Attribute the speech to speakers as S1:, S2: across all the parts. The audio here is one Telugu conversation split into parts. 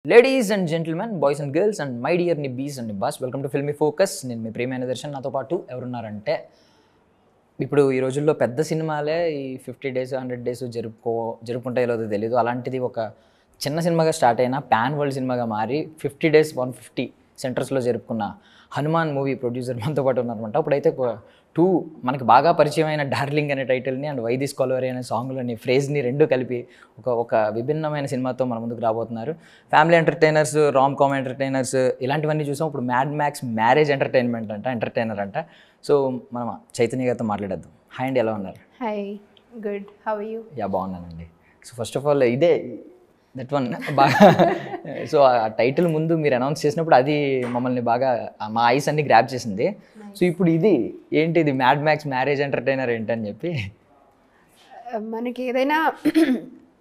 S1: Ladies and gentlemen, boys and girls, and my dear nibbies and nibbas, welcome to Filmy Focus. నేను మీ ప్రియమైన దర్శన్. నాతో పాటు ఎవరున్నారంటే ఇప్పుడు ఈ రోజుల్లో పెద్ద సినిమాలే ఈ 50 days 100 days జరుపుకుంటాయో లేదో తెలియదు. అలాంటిది ఒక చిన్న సినిమాగా స్టార్ట్ అయిన పాన్ వరల్డ్ సినిమాగా మారి 50 days 150 సెంటర్స్లో జరుపుకున్న హనుమాన్ మూవీ ప్రొడ్యూసర్ మనతో పాటు ఉన్నారనమాట. అప్పుడైతే మనకి బాగా పరిచయమైన డార్లింగ్ అనే టైటిల్ని అండ్ వై దిస్ కాల్వరీ అనే సాంగ్లోని ఫ్రేజ్ని రెండు కలిపి ఒక విభిన్నమైన సినిమాతో మన ముందుకు రాబోతున్నారు. Family entertainers, rom com entertainers ఇలాంటివన్నీ చూసాం. ఇప్పుడు మ్యాడ్ మ్యాక్స్ మ్యారేజ్ ఎంటర్టైనర్ అంట. సో మనం చైతన్య గారితో మాట్లాడేద్దాం. హాయ్ అండి, ఎలా ఉన్నారు?
S2: Hi, good, how are you?
S1: Yeah, బాగున్నానండి. సో ఫస్ట్ ఆఫ్ ఆల్ ఇదే దట్ వన్ బాగా సో ఆ టైటిల్ ముందు మీరు అనౌన్స్ చేసినప్పుడు అది మమ్మల్ని బాగా మా ఐస్ అన్ని గ్రాప్ చేసింది. సో ఇప్పుడు ఇది ఏంటిది మ్యాడ్ మ్యాక్స్ మ్యారేజ్ ఎంటర్టైనర్ ఏంటని చెప్పి
S2: మనకి ఏదైనా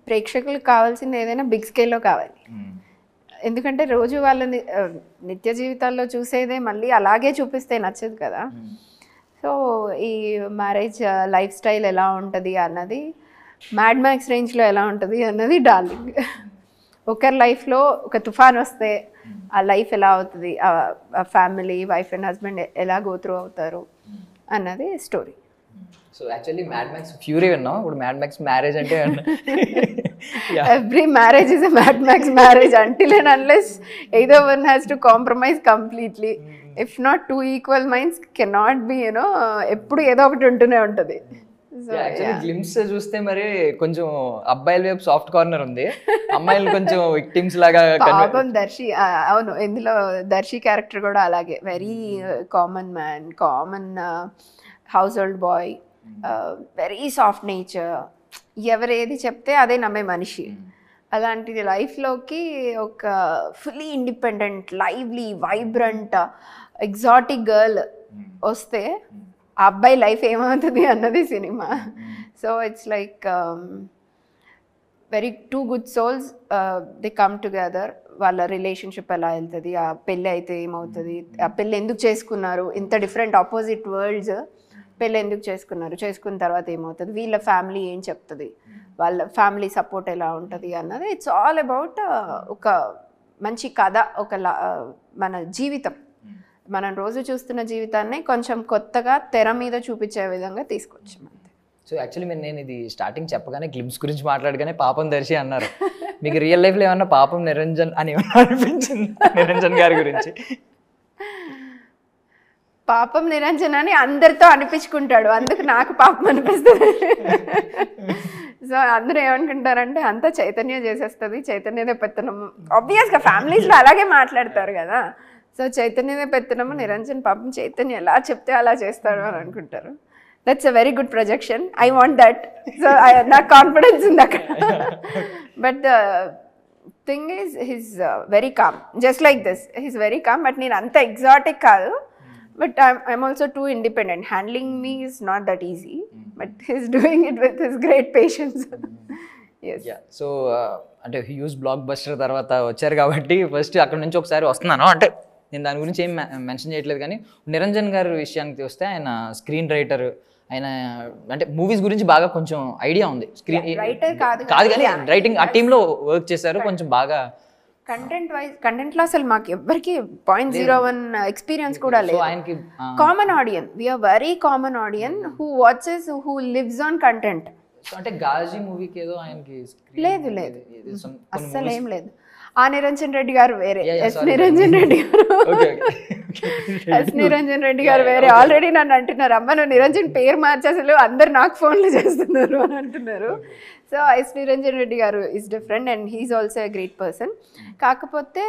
S2: ప్రేక్షకులకు కావాల్సింది ఏదైనా బిగ్ స్కేల్లో కావాలి. ఎందుకంటే రోజు వాళ్ళని నిత్య జీవితాల్లో చూసేదే మళ్ళీ అలాగే చూపిస్తే నచ్చదు కదా. సో ఈ మ్యారేజ్ లైఫ్ స్టైల్ ఎలా ఉంటుంది అన్నది, మ్యాడ్ మ్యాక్స్ రేంజ్లో ఎలా ఉంటుంది అన్నది డార్లింగ్. ఒకరి లైఫ్లో ఒక తుఫాన్ వస్తే ఆ లైఫ్ ఎలా అవుతుంది, ఆ ఫ్యామిలీ వైఫ్ అండ్ హస్బెండ్ ఎలా గో త్రూ అవుతారు అన్నది story.
S1: So actually mad max fury విన్నాం, ఇప్పుడు మ్యాడ్ మ్యాక్స్ మ్యారేజ్ అంటే
S2: every marriage is a mad max marriage until and unless either one has to compromise completely. If not, two equal minds cannot be, ఎప్పుడు ఏదో ఒకటి ఉంటూనే ఉంటుంది.
S1: గ్లిమ్స్ చూస్తే మరి కొంచెం అబ్బాయిల వైపు సాఫ్ట్ కార్నర్ ఉంది, అమ్మాయిలు కొంచెం విక్టిమ్స్ లాగా.
S2: పాపం దర్శి, అవును, ఇందులో దర్శి క్యారెక్టర్ కూడా అలాగే very common man, common household boy, very soft nature, ఎవరు ఏది చెప్తే అదే నమ్మే మనిషి. అలాంటిది లైఫ్లోకి ఒక fully independent, lively, vibrant, exotic girl వస్తే ఆ అబ్బాయి లైఫ్ ఏమవుతుంది అన్నది cinema. So it's like very two good souls, they come together. వాళ్ళ రిలేషన్షిప్ ఎలా వెళ్తుంది, ఆ పెళ్ళి అయితే ఏమవుతుంది, ఆ పెళ్ళి ఎందుకు చేసుకున్నారు, ఇంత డిఫరెంట్ ఆపోజిట్ వరల్డ్స్, పెళ్ళి ఎందుకు చేసుకున్న తర్వాత ఏమవుతుంది, వీళ్ళ ఫ్యామిలీ ఏం చెప్తుంది, వాళ్ళ ఫ్యామిలీ సపోర్ట్ ఎలా ఉంటుంది అన్నది. ఇట్స్ ఆల్ అబౌట్ ఒక మంచి కథ, ఒక మన జీవితం, మనం రోజు చూస్తున్న జీవితాన్ని కొంచెం కొత్తగా తెర మీద చూపించే విధంగా తీసుకొచ్చాం అంతే.
S1: సో యాక్చువల్లీ నేను ఇది స్టార్టింగ్ చెప్పగానే గ్లిమ్స్ గురించి మాట్లాడగానే పాపం దర్శి అన్నారు. మీకు రియల్ లైఫ్లో ఏమన్నా పాపం నిరంజన్ అని ఏమన్నా అనిపించింది నిరంజన్ గారి గురించి?
S2: పాపం నిరంజన్ అని అందరితో అనిపించుకుంటాడు, అందుకు నాకు పాపం అనిపిస్తుంది. సో అందరూ ఏమనుకుంటారంటే అంతా చైతన్య చేసేస్తుంది, చైతన్యదే పెత్తనము. ఆబ్వియస్గా ఫ్యామిలీస్లో అలాగే మాట్లాడతారు కదా. సో చైతన్యదే పెత్తనము, నిరంజన్ పాపం చైతన్య ఎలా చెప్తే అలా చేస్తాడు అని అనుకుంటారు. That's a very good projection, I want that. So నాకు కాన్ఫిడెన్స్ ఉంది అక్కడ. But the thing is his very calm, just like this, he's very calm. But నేను అంత ఎగ్జాటిక్ కాదు, but I'm also too independent. Handling me is not that easy, but he's doing it with his great patience. Yes.
S1: Yeah. So అంటే హ్యూజ్ బ్లాక్ బస్టర్ తర్వాత వచ్చారు కాబట్టి ఫస్ట్ అక్కడ నుంచి ఒకసారి వస్తున్నాను. అంటే నేను దాని గురించి ఏం మెన్షన్ చేయట్లేదు, కానీ నిరంజన్ గారి విషయానికి వస్తే ఆయన స్క్రీన్ రైటర్, ఆయన అంటే మూవీస్ గురించి బాగా కొంచెం ఐడియా ఉంది. స్క్రీన్
S2: రైటర్ కాదు
S1: కానీ రైటింగ్ ఆ టీంలో వర్క్ చేశారు, కొంచెం బాగా
S2: కంటెంట్లో అసలు మాకు ఎవ్వరికి 0.01 ఎక్స్పీరియన్స్ కూడా లేదు. Common audience, we're very common audience who watches, who lives on content.
S1: అంటే గాజీ మూవీకి ఏదో ఆయనకి
S2: లేదు అస్సలు ఏం లేదు. ఆ నిరంజన్ రెడ్డి గారు వేరే, ఎస్ నిరంజన్ రెడ్డి గారు వేరే. ఆల్రెడీ నన్ను అంటున్నారు, అమ్మ నువ్వు నిరంజన్ పేరు మార్చి అసలు అందరు నాకు ఫోన్లు చేస్తున్నారు అని అంటున్నారు. So yes Niranjan Reddy garu is different and he's also a great person. కాకపోతే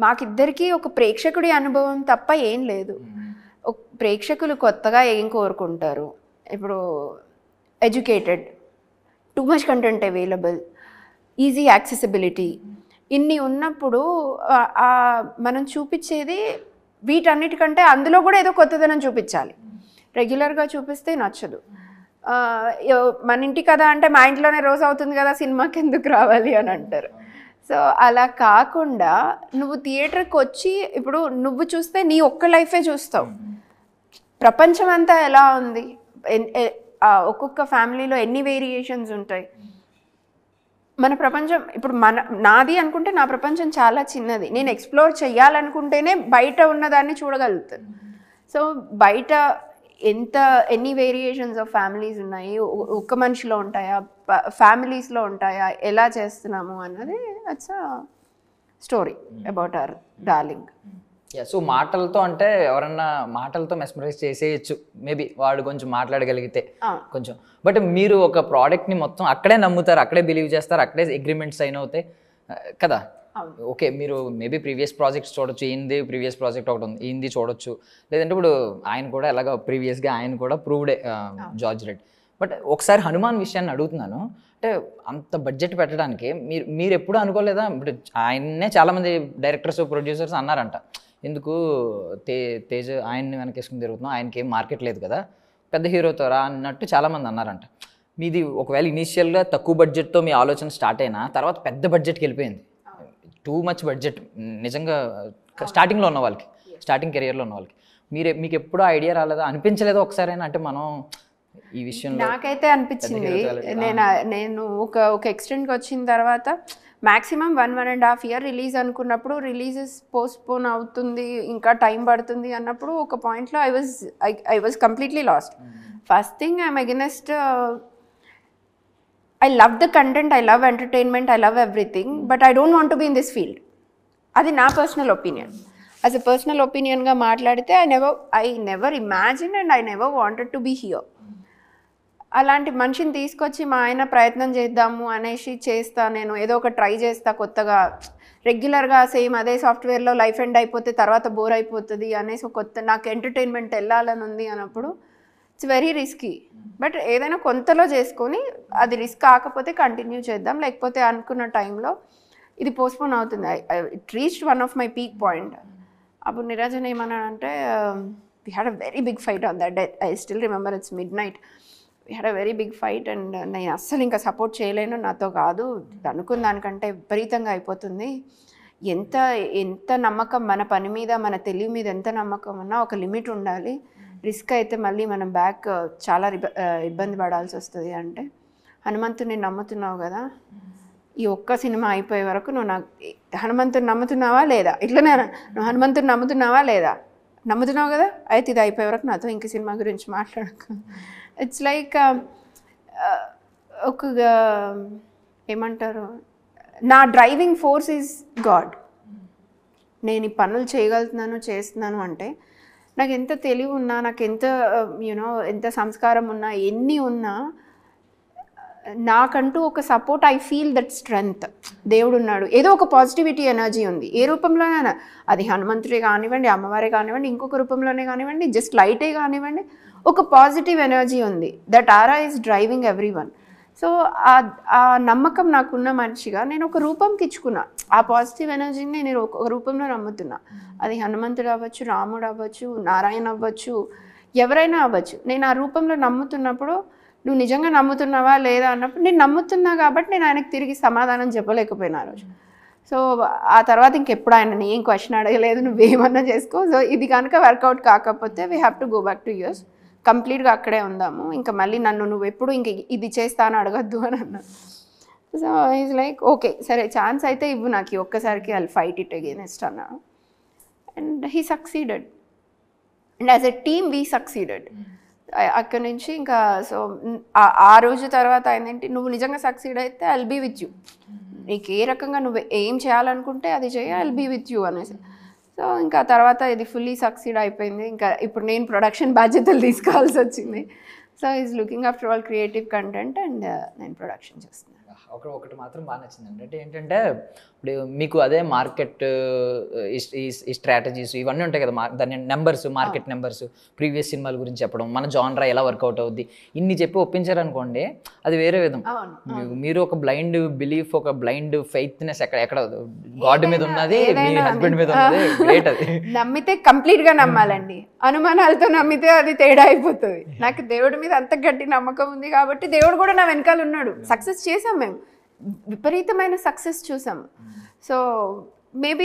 S2: మాకిద్దరికి ఒక ప్రేక్షకుడి అనుభవం తప్ప ఏం లేదు. ప్రేక్షకులు కొత్తగా ఏం కోరుకుంటారు, ఇప్పుడు educated, too much content available, easy accessibility, ఇన్ని ఉన్నప్పుడు మనం చూపించేది వీటన్నిటికంటే అందులో కూడా ఏదో కొత్తదనం చూపించాలి. రెగ్యులర్గా చూపిస్తే నచ్చదు. మన ఇంటి కదా అంటే మా ఇంట్లోనే రోజు అవుతుంది కదా, సినిమాకి ఎందుకు రావాలి అని అంటారు. సో అలా కాకుండా నువ్వు థియేటర్కి వచ్చి ఇప్పుడు నువ్వు చూస్తే నీ ఒక్క లైఫే చూస్తావు. ప్రపంచం అంతా ఎలా ఉంది, ఒక్కొక్క ఫ్యామిలీలో ఎన్ని వేరియేషన్స్ ఉంటాయి, మన ప్రపంచం ఇప్పుడు నాది అనుకుంటే నా ప్రపంచం చాలా చిన్నది. నేను ఎక్స్ప్లోర్ చేయాలనుకుంటేనే బయట ఉన్నదాన్ని చూడగలుగుతాను. సో బయట ఎన్ని వేరియేషన్స్ ఆఫ్ ఫ్యామిలీస్ ఉన్నాయి, ఒక్క మనిషిలో ఉంటాయా, ఫ్యామిలీస్లో ఉంటాయా, ఎలా చేస్తున్నాము అన్నది it's a story about our darling.
S1: So మాటలతో అంటే ఎవరన్నా మాటలతో మెస్మరైజ్ చేసేయచ్చు మేబీ, వాడు కొంచెం మాట్లాడగలిగితే కొంచెం. బట్ మీరు ఒక ప్రోడక్ట్ని మొత్తం అక్కడే నమ్ముతారు, అక్కడే బిలీవ్ చేస్తారు, అక్కడే అగ్రిమెంట్స్ అయిన అవుతాయి కదా. ఓకే, మీరు మేబీ ప్రీవియస్ ప్రాజెక్ట్స్ చూడొచ్చు, ఈయనది ప్రీవియస్ ప్రాజెక్ట్ ఒకటి ఉంది, ఈయనది చూడొచ్చు, లేదంటే ఇప్పుడు ఆయన కూడా ఎలాగ ప్రీవియస్గా ఆయన కూడా ప్రూవ్డే జార్జ్ రెడ్. బట్ ఒకసారి హనుమాన్ విషయాన్ని అడుగుతున్నాను, అంటే అంత బడ్జెట్ పెట్టడానికి మీరు ఎప్పుడూ అనుకోలేదా? ఇప్పుడు ఆయన్నే చాలామంది డైరెక్టర్స్ ప్రొడ్యూసర్స్ అన్నారంట, ఎందుకు తేజ్ ఆయన్ని వెనకేసుకుని తిరుగుతున్నాం, ఆయనకి ఏం మార్కెట్ లేదు కదా, పెద్ద హీరోతో రా అన్నట్టు చాలామంది అన్నారంట. మీది ఒకవేళ ఇనీషియల్గా తక్కువ బడ్జెట్తో మీ ఆలోచన స్టార్ట్ అయినా తర్వాత పెద్ద బడ్జెట్కి వెళ్ళిపోయింది, టూ మచ్ బడ్జెట్ నిజంగా స్టార్టింగ్లో ఉన్న వాళ్ళకి, స్టార్టింగ్ కెరియర్లో ఉన్న వాళ్ళకి. మీకు ఎప్పుడూ ఐడియా రాలేదా, అనిపించలేదా ఒకసారైనా? అంటే మనం ఈ విషయంలో
S2: నాకైతే అనిపించింది, నేను ఒక ఎక్స్టెంట్కి వచ్చిన తర్వాత మ్యాక్సిమం 1.5 year రిలీజ్ అనుకున్నప్పుడు రిలీజెస్ పోస్ట్పోన్ అవుతుంది, ఇంకా టైం పడుతుంది అన్నప్పుడు ఒక పాయింట్లో I was completely last. First thing I'm against, I love the content, I love entertainment, I love everything, but I don't want to be in this field. అది నా personal opinion. As a personal ఒపీనియన్గా మాట్లాడితే I never imagined and I never wanted to be here. అలాంటి మనిషిని తీసుకొచ్చి మా ఆయన ప్రయత్నం చేద్దాము అనేసి చేస్తా, నేను ఏదో ఒక ట్రై చేస్తా కొత్తగా, రెగ్యులర్గా సేమ్ అదే సాఫ్ట్వేర్లో లైఫ్ ఎండ్ అయిపోతే తర్వాత బోర్ అయిపోతుంది అనేసి నాకు ఎంటర్టైన్మెంట్ వెళ్ళాలని ఉంది అన్నప్పుడు ఇట్స్ వెరీ రిస్కీ. బట్ ఏదైనా కొంతలో చేసుకొని అది రిస్క్ కాకపోతే కంటిన్యూ చేద్దాం, లేకపోతే అనుకున్న టైంలో ఇది పోస్ట్పోన్ అవుతుంది. It reached one of my peak point. అప్పుడు నిరంజన్ ఏమన్నాడంటే, we had a very big fight on that day. I still remember, it's midnight. We had a very big fight and నేను అస్సలు ఇంకా సపోర్ట్ చేయలేను, నాతో కాదు, అనుకున్న దానికంటే విపరీతంగా అయిపోతుంది. ఎంత నమ్మకం మన పని మీద, మన తెలివి మీద ఎంత నమ్మకం ఉన్నా ఒక లిమిట్ ఉండాలి, రిస్క్ అయితే మళ్ళీ మనం బ్యాక్ చాలా ఇబ్బంది పడాల్సి వస్తుంది. అంటే హనుమంతుని నమ్ముతున్నావు కదా, ఈ ఒక్క సినిమా అయిపోయే వరకు నువ్వు నాకు హనుమంతుని నమ్ముతున్నావా లేదా, ఇట్లనే నువ్వు హనుమంతుని నమ్ముతున్నావా లేదా, నమ్ముతున్నావు కదా, అయితే ఇది అయిపోయే వరకు నాతో ఇంక సినిమా గురించి మాట్లాడక. ఇట్స్ లైక్ ఒక ఏమంటారు, నా డ్రైవింగ్ ఫోర్స్ ఈజ్ గాడ్. నేను ఈ పనులు చేస్తున్నాను అంటే నాకు ఎంత తెలివి ఉన్నా, నాకు ఎంత ఎంత సంస్కారం ఉన్నా, ఎన్ని ఉన్నా, నాకంటూ ఒక support, I feel that strength. దేవుడు ఉన్నాడు, ఏదో ఒక పాజిటివిటీ ఎనర్జీ ఉంది, ఏ రూపంలోనైనా, అది హనుమంతుడే కానివ్వండి, అమ్మవారే కానివ్వండి, ఇంకొక రూపంలోనే కానివ్వండి, జస్ట్ లైటే కానివ్వండి, ఒక పాజిటివ్ ఎనర్జీ ఉంది. That aura is driving every one. So ఆ నమ్మకం నాకున్న మనిషిగా నేను ఒక రూపంకి ఇచ్చుకున్నా, ఆ పాజిటివ్ ఎనర్జీని నేను ఒక రూపంలో నమ్ముతున్నా. అది హనుమంతుడు అవ్వచ్చు, రాముడు అవ్వచ్చు, నారాయణ అవ్వచ్చు, ఎవరైనా అవ్వచ్చు. నేను ఆ రూపంలో నమ్ముతున్నప్పుడు, నువ్వు నిజంగా నమ్ముతున్నావా లేదా అన్నప్పుడు, నేను నమ్ముతున్నా కాబట్టి నేను ఆయనకు తిరిగి సమాధానం చెప్పలేకపోయినా ఆ రోజు. సో ఆ తర్వాత ఇంకెప్పుడు ఆయన ఏం క్వశ్చన్ అడగలేదు, నువ్వేమన్నా చేసుకో, సో ఇది కనుక వర్కౌట్ కాకపోతే we have to go back to US, కంప్లీట్గా అక్కడే ఉందాము, ఇంకా మళ్ళీ నువ్వు ఎప్పుడు ఇంక ఇది చేస్తాను అడగద్దు అని అన్నాను. సో ఈజ్ లైక్ ఓకే సరే, ఛాన్స్ అయితే ఇవ్వు నాకు, ఒక్కసారికి ఐల్ ఫైట్ ఇట్ అగైనెస్ట్ అన్నాను. And he succeeded, and as a team we succeeded. అక్కడి నుంచి ఇంకా సో ఆ రోజు తర్వాత ఏంటంటే, నువ్వు నిజంగా సక్సీడ్ అయితే ఐల్ బీ విత్ యూ, నీకు ఏ రకంగా నువ్వు ఏం చేయాలనుకుంటే అది చేయ, ఐల్ బీ విత్ యూ అనేసి. సో ఇంకా తర్వాత ఇది ఫుల్లీ సక్సీడ్ అయిపోయింది. ఇంకా ఇప్పుడు నేను ప్రొడక్షన్ బాధ్యతలు తీసుకోవాల్సి వచ్చింది. So is looking after all creative content and నేను ప్రొడక్షన్ చేస్తున్నాను.
S1: ఒకటి మాత్రం బాగా నచ్చింది, అంటే ఏంటంటే ఇప్పుడు మీకు అదే మార్కెట్ ఈ స్ట్రాటజీస్ ఇవన్నీ ఉంటాయి కదా, దాని నెంబర్స్, మార్కెట్ నెంబర్స్, ప్రీవియస్ సినిమాల గురించి చెప్పడం, మన జానరా ఎలా వర్కౌట్ అవుద్ది, ఇన్ని చెప్పి ఒప్పించారనుకోండి, అది వేరే విధం. మీరు ఒక బ్లైండ్ బిలీఫ్, ఒక బ్లైండ్ ఫెయిత్నెస్ ఎక్కడ గాడ్ మీద ఉన్నది, మీ హస్బెండ్ మీద ఉన్నది, గ్రేట్. అది
S2: నమ్మితే కంప్లీట్గా నమ్మాలండి, అనుమానాలతో నమ్మితే అది తేడా అయిపోతుంది. నాకు దేవుడి మీద అంత గట్టి నమ్మకం ఉంది కాబట్టి దేవుడు కూడా నా వెనకాల ఉన్నాడు. సక్సెస్ చేసాం, మేము విపరీతమైన సక్సెస్ చూసాం. సో మేబీ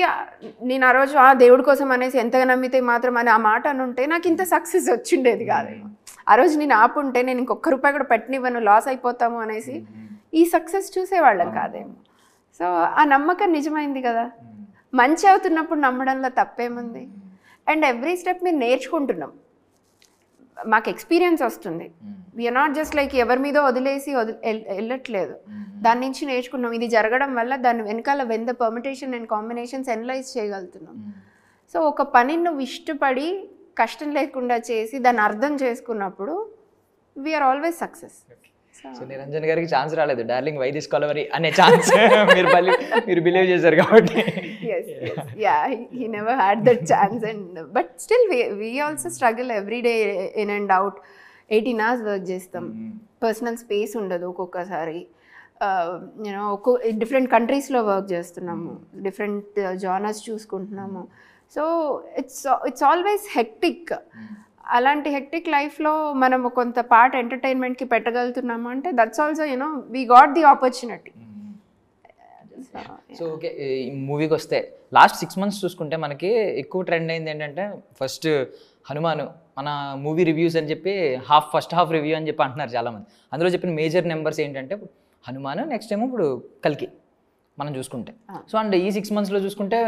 S2: నేను ఆ రోజు దేవుడి కోసం అనేసి ఎంతగా నమ్మితే మాత్రం అని ఆ మాట అని ఉంటే నాకు ఇంత సక్సెస్ వచ్చిండేది కాదేమో. ఆ రోజు నేను ఆపుంటే, నేను ఇంకొక రూపాయి కూడా పెట్టనివ్వను, లాస్ అయిపోతాము అనేసి ఈ సక్సెస్ చూసేవాళ్ళం కాదేమో. సో ఆ నమ్మకం నిజమైంది కదా. మంచి అవుతున్నప్పుడు నమ్మడంలో తప్పేముంది. అండ్ ఎవ్రీ స్టెప్ మీరు నేర్చుకుంటున్నాం, మాకు ఎక్స్పీరియన్స్ వస్తుంది. వీఆర్ నాట్ జస్ట్ లైక్ ఎవరి మీద వదిలేసి వెళ్ళట్లేదు, దాని నుంచి నేర్చుకున్నాం. ఇది జరగడం వల్ల దాని వెనకాల when the permutation and combinations analyse చేయగలుగుతున్నాం. సో ఒక పని నువ్వు ఇష్టపడి కష్టం లేకుండా చేసి దాన్ని అర్థం చేసుకున్నప్పుడు we're always success.
S1: So Niranjan గారికి ఛాన్స్ రాలేదు, డార్లింగ్ వై డిస్కవరీ అనే ఛాన్స్ మీరు బిలీవ్ చేశారు కాబట్టి.
S2: he never had that chance, and but still we also struggle every day in and out. 18 hours work చేస్తాం, పర్సనల్ స్పేస్ ఉండదు ఒక్కొక్కసారి. యూనో డిఫరెంట్ కంట్రీస్లో వర్క్ చేస్తున్నాము, డిఫరెంట్ జానర్స్ చూసుకుంటున్నాము. So it's always hectic. అలాంటి హెక్టిక్ లైఫ్లో మనము కొంత పార్ట్ ఎంటర్టైన్మెంట్కి పెట్టగలుగుతున్నాము అంటే that's also you know we got the opportunity.
S1: So okay, ఈ మూవీకి వస్తే లాస్ట్ 6 months చూసుకుంటే మనకి ఎక్కువ ట్రెండ్ అయింది ఏంటంటే ఫస్ట్ హనుమాను మన మూవీ రివ్యూస్ అని చెప్పి ఫస్ట్ హాఫ్ రివ్యూ అని చెప్పి అంటున్నారు చాలామంది. అందులో చెప్పిన మేజర్ నెంబర్స్ ఏంటంటే హనుమాను, నెక్స్ట్ ఏమో ఇప్పుడు కల్కి మనం చూసుకుంటే. సో అండ్ ఈ 6 monthsలో చూసుకుంటే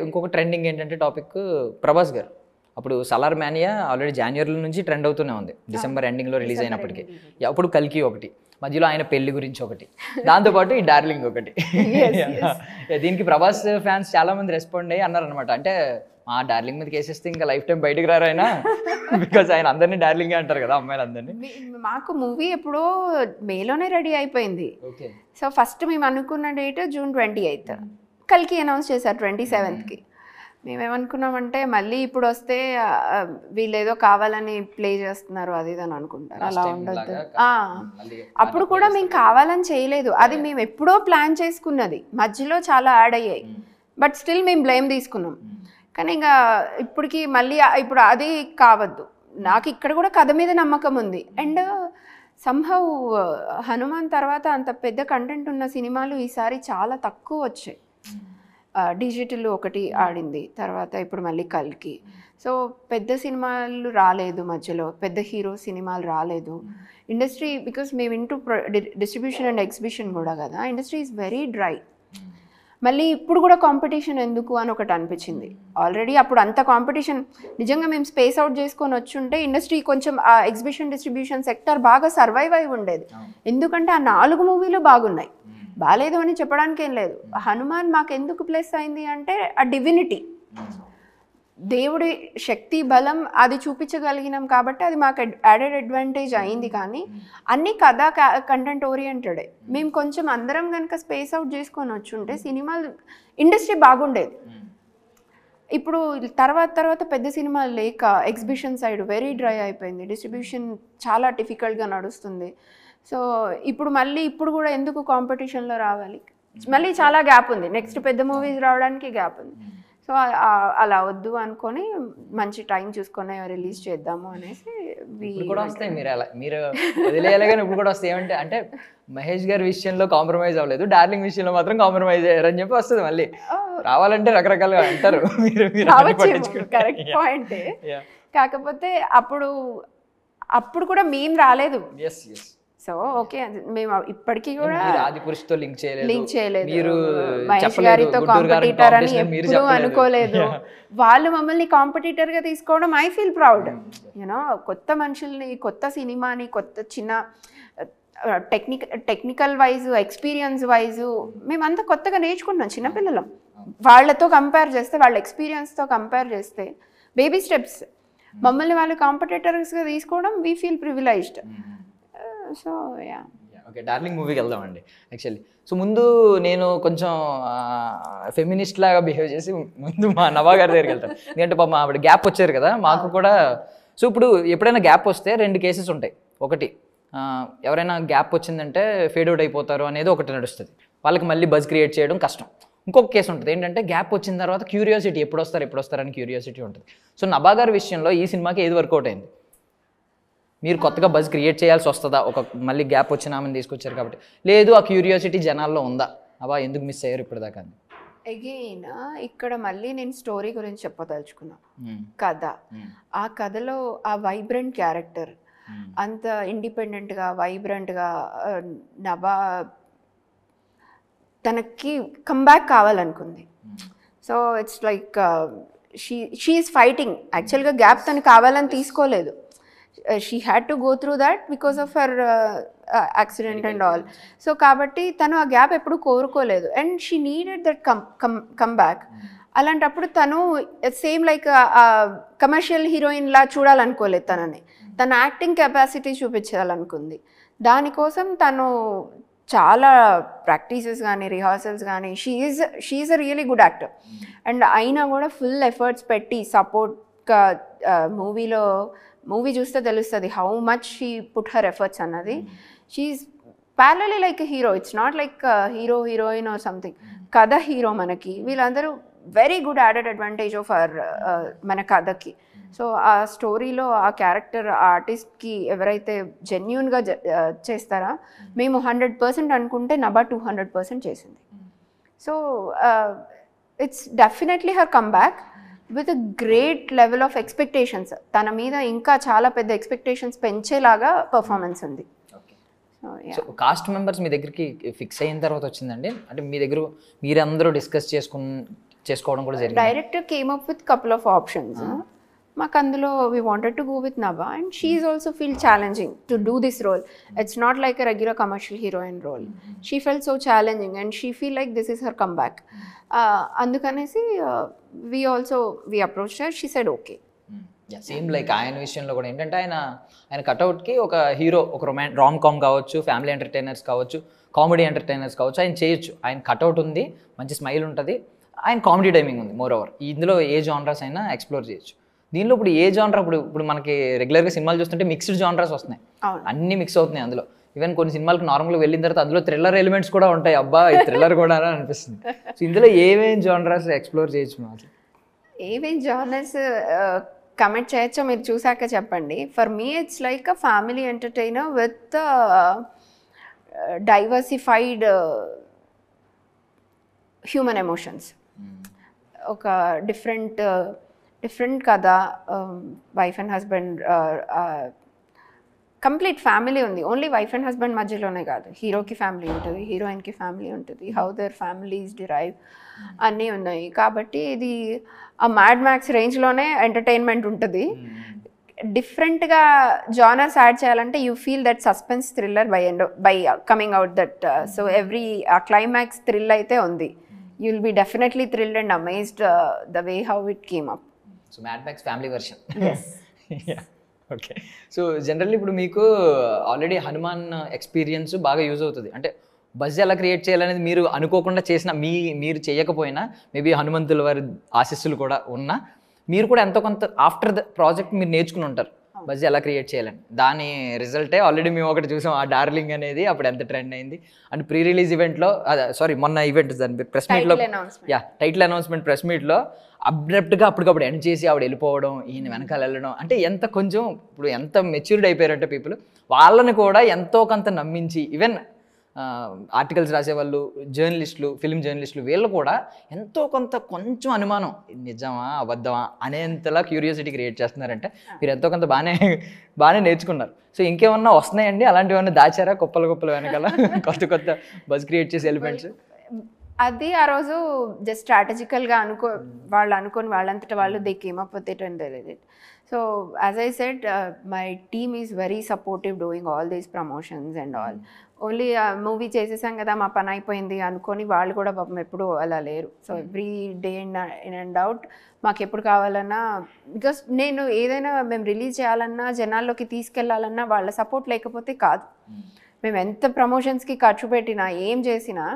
S1: ఇంకొక ట్రెండింగ్ ఏంటంటే టాపిక్ ప్రభాస్ గారు. అప్పుడు సలార్ మానియా ఆల్రెడీ జనవరి నుంచి ట్రెండ్ అవుతూనే ఉంది, డిసెంబర్ ఎండింగ్లో రిలీజ్ అయినప్పటికీ. అప్పుడు కల్కి ఒకటి, మధ్యలో ఆయన పెళ్లి గురించి ఒకటి, దాంతోపాటు ఈ డార్లింగ్ ఒకటి. దీనికి ప్రభాస్ ఫ్యాన్స్ చాలా మంది రెస్పాండ్ అయ్యి అన్నారనమాట, అంటే ఆ డార్లింగ్ మీద కేసేస్తే ఇంకా లైఫ్ టైం బయటకు రారు ఆయన, బికాజ్ ఆయన అందరినీ డార్లింగ్ అంటారు కదా అమ్మాయిలు అందరినీ.
S2: మాకు మూవీ ఎప్పుడో మేలోనే రెడీ అయిపోయింది. సో ఫస్ట్ మేము అనుకున్న డేట్ June 28th, కల్కి అనౌన్స్ చేశారు 27th. మేమేమనుకున్నామంటే మళ్ళీ ఇప్పుడు వస్తే వీళ్ళు ఏదో కావాలని ప్లే చేస్తున్నారు అది ఇది అని అనుకుంటారు, అలా ఉండదు. అప్పుడు కూడా మేము కావాలని చేయలేదు, అది మేము ఎప్పుడో ప్లాన్ చేసుకున్నది, మధ్యలో చాలా యాడ్ అయ్యాయి, బట్ స్టిల్ మేము బ్లేమ్ తీసుకున్నాం. కానీ ఇంకా ఇప్పటికి మళ్ళీ ఇప్పుడు అది కావద్దు. నాకు ఇక్కడ కూడా కథ మీద నమ్మకం ఉంది. అండ్ సంహౌ హనుమాన్ తర్వాత అంత పెద్ద కంటెంట్ ఉన్న సినిమాలు ఈసారి చాలా తక్కువ వచ్చాయి. డిజిటల్ ఒకటి ఆడింది, తర్వాత ఇప్పుడు మళ్ళీ కల్కి. సో పెద్ద సినిమాలు రాలేదు, మధ్యలో పెద్ద హీరో సినిమాలు రాలేదు. ఇండస్ట్రీ బికాస్ మేము ఇంటూ డిస్ట్రిబ్యూషన్ అండ్ ఎగ్జిబిషన్ కూడా కదా, ఇండస్ట్రీ ఈజ్ వెరీ డ్రై. మళ్ళీ ఇప్పుడు కూడా కాంపిటీషన్ ఎందుకు అని ఒకటి అనిపించింది. ఆల్రెడీ అప్పుడు అంత కాంపిటీషన్, నిజంగా మేము స్పేస్ అవుట్ చేసుకొని వచ్చుంటే ఇండస్ట్రీ కొంచెం ఆ ఎగ్జిబిషన్ డిస్ట్రిబ్యూషన్ సెక్టర్ బాగా సర్వైవ్ అయి ఉండేది. ఎందుకంటే ఆ 4 మూవీలు బాగున్నాయి, బాగాలేదు అని చెప్పడానికి ఏం లేదు. హనుమాన్ మాకు ఎందుకు ప్లస్ అయింది అంటే ఆ డివినిటీ, దేవుడి శక్తి బలం అది చూపించగలిగినాం కాబట్టి అది మాకు యాడెడ్ అడ్వాంటేజ్ అయింది. కానీ అన్ని కథా కంటెంట్ ఓరియంటెడే. మేము కొంచెం అందరం కనుక స్పేస్ అవుట్ చేసుకొని వచ్చుంటే సినిమాలు ఇండస్ట్రీ బాగుండేది. ఇప్పుడు తర్వాత పెద్ద సినిమాలు లేక ఎగ్జిబిషన్ సైడ్ వెరీ డ్రై అయిపోయింది, డిస్ట్రిబ్యూషన్ చాలా డిఫికల్ట్గా నడుస్తుంది. సో ఇప్పుడు కూడా ఎందుకు కాంపిటీషన్లో రావాలి, మళ్ళీ చాలా గ్యాప్ ఉంది, నెక్స్ట్ పెద్ద మూవీస్ రావడానికి గ్యాప్ ఉంది. సో అలా వద్దు అనుకొని మంచి టైం చూసుకొని రిలీజ్ చేద్దాము అనేసి
S1: కూడా వస్తాయి. మీరు వదిలేయాలి కానీ ఇప్పుడు కూడా వస్తాయి. ఏమంటే అంటే మహేష్ గారి విషయంలో కాంప్రమైజ్ అవ్వలేదు, డార్లింగ్ విషయంలో మాత్రం కాంప్రమైజ్ అయ్యారని చెప్పి వస్తుంది. మళ్ళీ రావాలంటే రకరకాలుగా అంటారు.
S2: కరెక్ట్ పాయింటే. కాకపోతే అప్పుడు కూడా మేము రాలేదు. సో ఓకే, మేము ఇప్పటికీ కూడా లింక్ చేయలేదు, మహేష్ గారితో కాంపిటీటర్ అని ఎప్పుడూ అనుకోలేదు. వాళ్ళు మమ్మల్ని కాంపిటీటర్ గా తీసుకోవడం ఐ ఫీల్ ప్రౌడ్. యూనో కొత్త మనుషుల్ని, కొత్త సినిమాని, కొత్త చిన్న టెక్నికల్ వైజ్, ఎక్స్పీరియన్స్ వైజ్ మేమంతా కొత్తగా నేర్చుకుంటున్నాం. చిన్నపిల్లలం, వాళ్ళతో కంపేర్ చేస్తే, వాళ్ళ ఎక్స్పీరియన్స్తో కంపేర్ చేస్తే బేబీ స్టెప్స్. మమ్మల్ని వాళ్ళు కాంపిటీటర్స్గా తీసుకోవడం we feel privileged. So yeah,
S1: okay, darling మూవీకి వెళ్దామండి. యాక్చువల్లీ సో ముందు నేను కొంచెం ఫెమినిస్ట్ లాగా బిహేవ్ చేసి ముందు మా నవా గారి దగ్గరికి వెళ్తాను. ఎందుకంటే పాపం ఆవిడ గ్యాప్ వచ్చారు కదా మాకు కూడా. సో ఇప్పుడు ఎప్పుడైనా గ్యాప్ వస్తే 2 కేసెస్ ఉంటాయి. ఒకటి ఎవరైనా గ్యాప్ వచ్చిందంటే ఫేడ్ అవుట్ అయిపోతారు అనేది ఒకటి నడుస్తుంది, వాళ్ళకి మళ్ళీ బజ్ క్రియేట్ చేయడం కష్టం. ఇంకొక కేసు ఉంటుంది ఏంటంటే గ్యాప్ వచ్చిన తర్వాత క్యూరియాసిటీ, ఎప్పుడు వస్తారని క్యూరియాసిటీ ఉంటుంది. సో నభా గారి విషయంలో ఈ సినిమాకి ఏది వర్కౌట్ అయింది? మీరు కొత్తగా బజ్ క్రియేట్ చేయాల్సి వస్తుందా మళ్ళీ గ్యాప్ వచ్చిన ఆమెను తీసుకొచ్చారు కాబట్టి? లేదు, ఆ క్యూరియాసిటీ జనాల్లో ఉందా? అబ్బా ఎందుకు మిస్ అయ్యారు ఇప్పుడు దాకా?
S2: అగైన్ ఇక్కడ మళ్ళీ నేను స్టోరీ గురించి చెప్పదలుచుకున్నా. కథ, ఆ కథలో ఆ వైబ్రెంట్ క్యారెక్టర్, అంత ఇండిపెండెంట్గా వైబ్రెంట్గా నభా తనకి కమ్బ్యాక్ కావాలనుకుంది. So it's like she's fighting. యాక్చువల్గా గ్యాప్ తను కావాలని తీసుకోలేదు. She had to go through that because of her accident and all. So కాబట్టి తను ఆ గ్యాప్ ఎప్పుడు కోరుకోలేదు and she needed that comeback. అలాంటప్పుడు తను సేమ్ లైక్ కమర్షియల్ హీరోయిన్ లా చూడాలనుకోలేదు తనని. తన యాక్టింగ్ కెపాసిటీ చూపించాలనుకుంది. దానికోసం తను చాలా ప్రాక్టీసెస్ కానీ రిహార్సల్స్ కానీ she's a really good actor. And అయినా కూడా ఫుల్ ఎఫర్ట్స్ పెట్టి సపోర్ట్గా మూవీ చూస్తే తెలుస్తుంది how much she put her efforts అన్నది. She's parallelly like hero. It's not like hero heroine or something. కథ హీరో మనకి. వీళ్ళందరూ very good added advantage of మన కథకి. సో ఆ స్టోరీలో ఆ క్యారెక్టర్ ఆర్టిస్ట్కి ఎవరైతే జెన్యూన్గా చేస్తారా, మేము 100% అనుకుంటే నభా 200% చేసింది. So it's definitely her comeback with a great level of expectations. తన మీద ఇంకా చాలా పెద్ద ఎక్స్పెక్టేషన్స్ పెంచేలాగా పర్ఫార్మెన్స్ ఉంది.
S1: సో కాస్ట్ మెంబర్స్ మీ దగ్గరికి ఫిక్స్ అయిన తర్వాత వచ్చిందండి, అంటే మీ దగ్గర మీరందరూ డిస్కస్ చేసుకోవడం కూడా జరిగింది?
S2: Director came up with couple of options. మాకు అందులో we wanted to go with Nabha and she is also feel challenging to do this role. It's not like a regular commercial heroine role. She felt so challenging and she feel like this is her come బ్యాక్. అందుకనేసి we approach her. She said okay.
S1: Same like ఆయన విషయంలో కూడా ఏంటంటే ఆయన కట్అవుట్కి ఒక హీరో, ఒక రామ్ కామ్ కావచ్చు, ఫ్యామిలీ ఎంటర్టైనర్స్ కావచ్చు, కామెడీ ఎంటర్టైనర్స్ కావచ్చు, ఆయన చేయొచ్చు. ఆయన కట్అవుట్ ఉంది, మంచి స్మైల్ ఉంటుంది, ఆయన కామెడీ టైమింగ్ ఉంది. మోర్ ఓవర్ ఇందులో ఏ జానరాస్ అయినా ఎక్స్ప్లోర్ చేయొచ్చు. దీనిలో ఇప్పుడు ఏ జానరా, ఇప్పుడు మనకి రెగ్యులర్గా సినిమాలు చూస్తుంటే మిక్స్డ్ జానరాస్ వస్తున్నాయి, అన్నీ మిక్స్ అవుతున్నాయి అందులో. ఈవెన్ కొన్ని సినిమాలకు నార్మల్గా వెళ్ళిన తర్వాత అందులో థ్రిల్లర్ ఎలిమెంట్స్ కూడా ఉంటాయి. అబ్బా ఈ థ్రిల్లర్ కూడా అనిపిస్తుంది. సో ఇందులో ఏమేమి జానరాస్ ఎక్స్ప్లోర్ చేయొచ్చు? మాకు
S2: ఏమేమి జానర్స్ కమెంట్ చేయొచ్చో మీరు చూసాక చెప్పండి. For me it's like a family entertainer with diversified human emotions. ఒక డిఫరెంట్ కథ. Wife and husband, complete family ఉంది. ఓన్లీ వైఫ్ అండ్ హస్బెండ్ మధ్యలోనే కాదు, హీరోకి ఫ్యామిలీ ఉంటుంది, హీరోయిన్కి ఫ్యామిలీ ఉంటుంది, హౌ దర్ ఫ్యామిలీస్ డిరైవ్ అన్నీ ఉన్నాయి. కాబట్టి ఇది ఆ మ్యాడ్ మ్యాక్స్ రేంజ్లోనే ఎంటర్టైన్మెంట్ ఉంటుంది. డిఫరెంట్గా జానర్స్ యాడ్ చేయాలంటే you feel that suspense thriller by coming out that. So every ఆ క్లైమాక్స్ థ్రిల్ అయితే ఉంది. You will be definitely thrilled and amazed the way how it came up.
S1: So mad max family version. Okay. So generally ఇప్పుడు మీకు ఆల్రెడీ హనుమాన్ ఎక్స్పీరియన్స్ బాగా యూజ్ అవుతుంది. అంటే బజ్ ఎలా క్రియేట్ చేయాలనేది మీరు అనుకోకుండా చేసిన, మీరు చేయకపోయినా మేబీ హనుమంతుల వారి ఆశీస్సులు కూడా ఉన్నా మీరు కూడా ఎంతో కొంత ఆఫ్టర్ ద ప్రాజెక్ట్ మీరు నేర్చుకుని ఉంటారు బజ్ ఎలా క్రియేట్ చేయాలని. దాని రిజల్టే ఆల్రెడీ మేము ఒకటి చూసాం, ఆ డార్లింగ్ అనేది అప్పుడు ఎంత ట్రెండ్ అయింది. అండ్ ప్రీ రిలీజ్ ఈవెంట్లో, మొన్న ఈవెంట్ దాని ప్రెస్ మీట్లో, టైటిల్ అనౌన్స్మెంట్ ప్రెస్ మీట్లో అబ్రప్ట్గా అప్పటికప్పుడు ఎండ్ చేసి ఆవిడ వెళ్ళిపోవడం, ఈయన వెనకాల వెళ్ళడం, అంటే ఎంత కొంచెం ఇప్పుడు ఎంత మెచ్యూర్డ్ అయిపోయారంటే పీపుల్, వాళ్ళని కూడా ఎంతో కొంత నమ్మించి, ఈవెన్ ఆర్టికల్స్ రాసేవాళ్ళు, జర్నలిస్టులు, ఫిల్మ్ జర్నలిస్టులు, వీళ్ళు కూడా ఎంతో కొంచెం అనుమానం, నిజమా అబద్ధమా అనేంతలా క్యూరియాసిటీ క్రియేట్ చేస్తున్నారంటే మీరు ఎంతో కొంత బాగానే నేర్చుకున్నారు. సో ఇంకేమన్నా వస్తున్నాయండి అలాంటివన్నీ దాచారా కుప్పల వెనకాల కొత్త బజ్ క్రియేట్ చేసే ఎలిమెంట్స్?
S2: అది ఆ రోజు జస్ట్ స్ట్రాటజికల్గా వాళ్ళు అనుకొని వాళ్ళంతటా వాళ్ళు they came up with it and they did it. So as I said, my team is very supportive doing all these promotions and all. Only movie చేసేసాం కదా మా పని అయిపోయింది అనుకొని వాళ్ళు కూడా పాపం ఎప్పుడు అలా లేరు. So every day in and out మాకు ఎప్పుడు కావాలన్నా, బికాస్ నేను ఏదైనా మేము రిలీజ్ చేయాలన్నా జనాల్లోకి తీసుకెళ్లాలన్నా వాళ్ళ సపోర్ట్ లేకపోతే కాదు. మేము ఎంత ప్రమోషన్స్కి ఖర్చు పెట్టినా ఏం చేసినా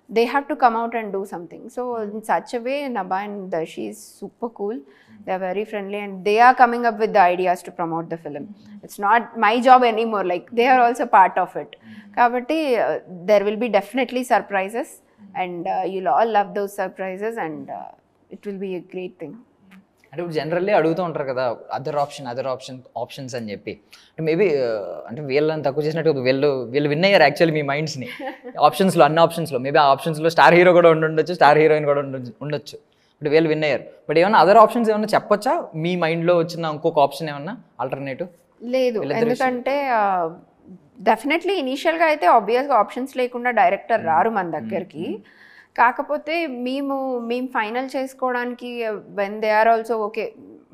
S2: they have to come out and do something. So in such a way, Nabha and Darshi is super cool. They are very friendly and they are coming up with the ideas to promote the film. It's not my job anymore, like they are also part of it. Kabatti there will be definitely surprises and you'll all love those surprises and it will be a great thing.
S1: అంటే ఇప్పుడు జనరల్లీ అడుగుతూ ఉంటారు కదా అదర్ ఆప్షన్స్ అని చెప్పి, అంటే మేబీ అంటే వీళ్ళని తక్కువ చేసినట్టు వీళ్ళు విన్ అయ్యారు యాక్చువల్లీ మీ మైండ్స్ని. అన్ని ఆప్షన్స్లో మేబీ ఆ ఆప్షన్స్లో స్టార్ హీరో కూడా ఉండొచ్చు, స్టార్ హీరోయిన్ కూడా ఉండొచ్చు, బట్ వీళ్ళు విన్ అయ్యారు. బట్ ఏమన్నా అదర్ ఆప్షన్స్ ఏమన్నా చెప్పొచ్చా? మీ మైండ్లో వచ్చిన ఇంకొక ఆప్షన్ ఏమన్నా ఆల్టర్నేటివ్?
S2: లేదు, ఎందుకంటే డెఫినెట్లీ ఇనీషియల్గా అయితే ఆబ్వియస్గా ఆప్షన్స్ లేకుండా డైరెక్టర్ రారు మన దగ్గరికి. కాకపోతే మేము ఫైనల్ చేసుకోవడానికి when they are also okay,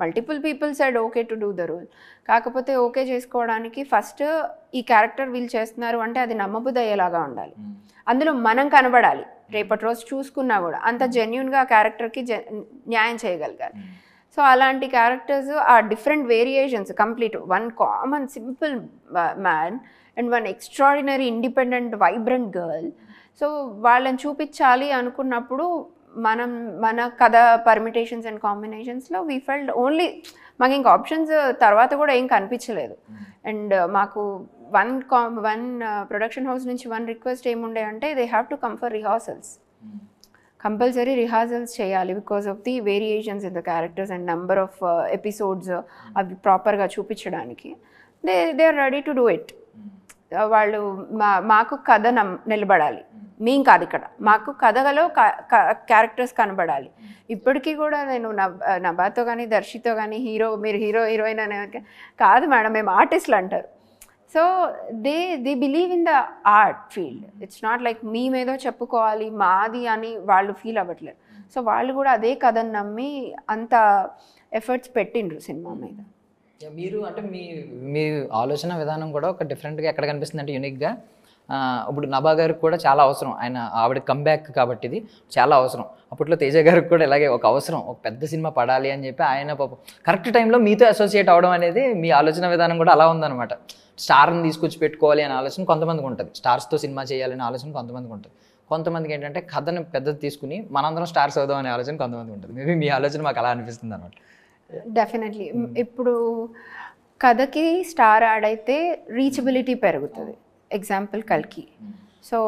S2: multiple people side okay to do the role. కాకపోతే ఓకే చేసుకోవడానికి ఫస్ట్ ఈ క్యారెక్టర్ వీళ్ళు చేస్తున్నారు అంటే అది నమ్మబుద్ధి అయ్యేలాగా ఉండాలి, అందులో మనం కనబడాలి. రేపటి రోజు చూసుకున్నా కూడా అంత జెన్యున్గా ఆ క్యారెక్టర్కి న్యాయం చేయగలగాలి. సో అలాంటి క్యారెక్టర్స్ ఆ different variations complete, one common simple man and one extraordinary independent vibrant girl. So వాళ్ళని చూపించాలి అనుకున్నప్పుడు మన కథ పర్మిటేషన్స్ అండ్ కాంబినేషన్స్లో వీ ఫెల్ట్ ఓన్లీ, మాకు ఇంక ఆప్షన్స్ తర్వాత కూడా ఏం కనిపించలేదు. అండ్ మాకు వన్ ప్రొడక్షన్ హౌస్ నుంచి వన్ రిక్వెస్ట్ ఏముండే అంటే they have to come for rehearsals, compulsory rehearsals చేయాలి because of the variations in the characters and number of episodes అవి ప్రాపర్గా చూపించడానికి. They are ready to do it. వాళ్ళు మాకు కథ నిలబడాలి, మేం కాదు ఇక్కడ, మాకు కథలో క్యారెక్టర్స్ కనబడాలి. ఇప్పటికీ కూడా నేను నభాతో కానీ దర్శితో కానీ మీరు హీరోయిన్ అనే కాదు మేడం, మేము ఆర్టిస్టులు అంటారు. So they believe in the art field. It's not like మేమేదో చెప్పుకోవాలి మాది అని వాళ్ళు ఫీల్ అవ్వట్లేదు. సో వాళ్ళు కూడా అదే కథను నమ్మి అంత ఎఫర్ట్స్ పెట్టిండ్రు సినిమా మీద.
S1: మీరు అంటే మీ ఆలోచన విధానం కూడా ఒక డిఫరెంట్గా ఎక్కడ కనిపిస్తుంది అంటే యూనిక్గా. ఇప్పుడు నభా గారికి కూడా చాలా అవసరం, ఆవిడ కంబ్యాక్ కాబట్టి ఇది చాలా అవసరం. అప్పట్లో తేజ గారికి కూడా ఇలాగే ఒక అవసరం, ఒక పెద్ద సినిమా పడాలి అని చెప్పి ఆయన పాపం కరెక్ట్ టైంలో మీతో అసోసియేట్ అవ్వడం అనేది మీ ఆలోచన విధానం కూడా అలా ఉందన్నమాట. స్టార్ని తీసుకొచ్చి పెట్టుకోవాలి అనే ఆలోచన కొంతమందికి ఉంటుంది, స్టార్స్తో సినిమా చేయాలనే ఆలోచన కొంతమందికి ఉంటుంది. కొంతమందికి ఏంటంటే కథను పెద్దది తీసుకుని మనందరం స్టార్స్ అవుదాం అనే ఆలోచన కొంతమందికి ఉంటుంది. మేబీ మీ ఆలోచన మాకు అలా అనిపిస్తుంది అనమాట.
S2: డెఫినెట్లీ ఇప్పుడు కథకి స్టార్ యాడ్ అయితే రీచబిలిటీ పెరుగుతుంది. ఎగ్జాంపుల్ కల్కి. సో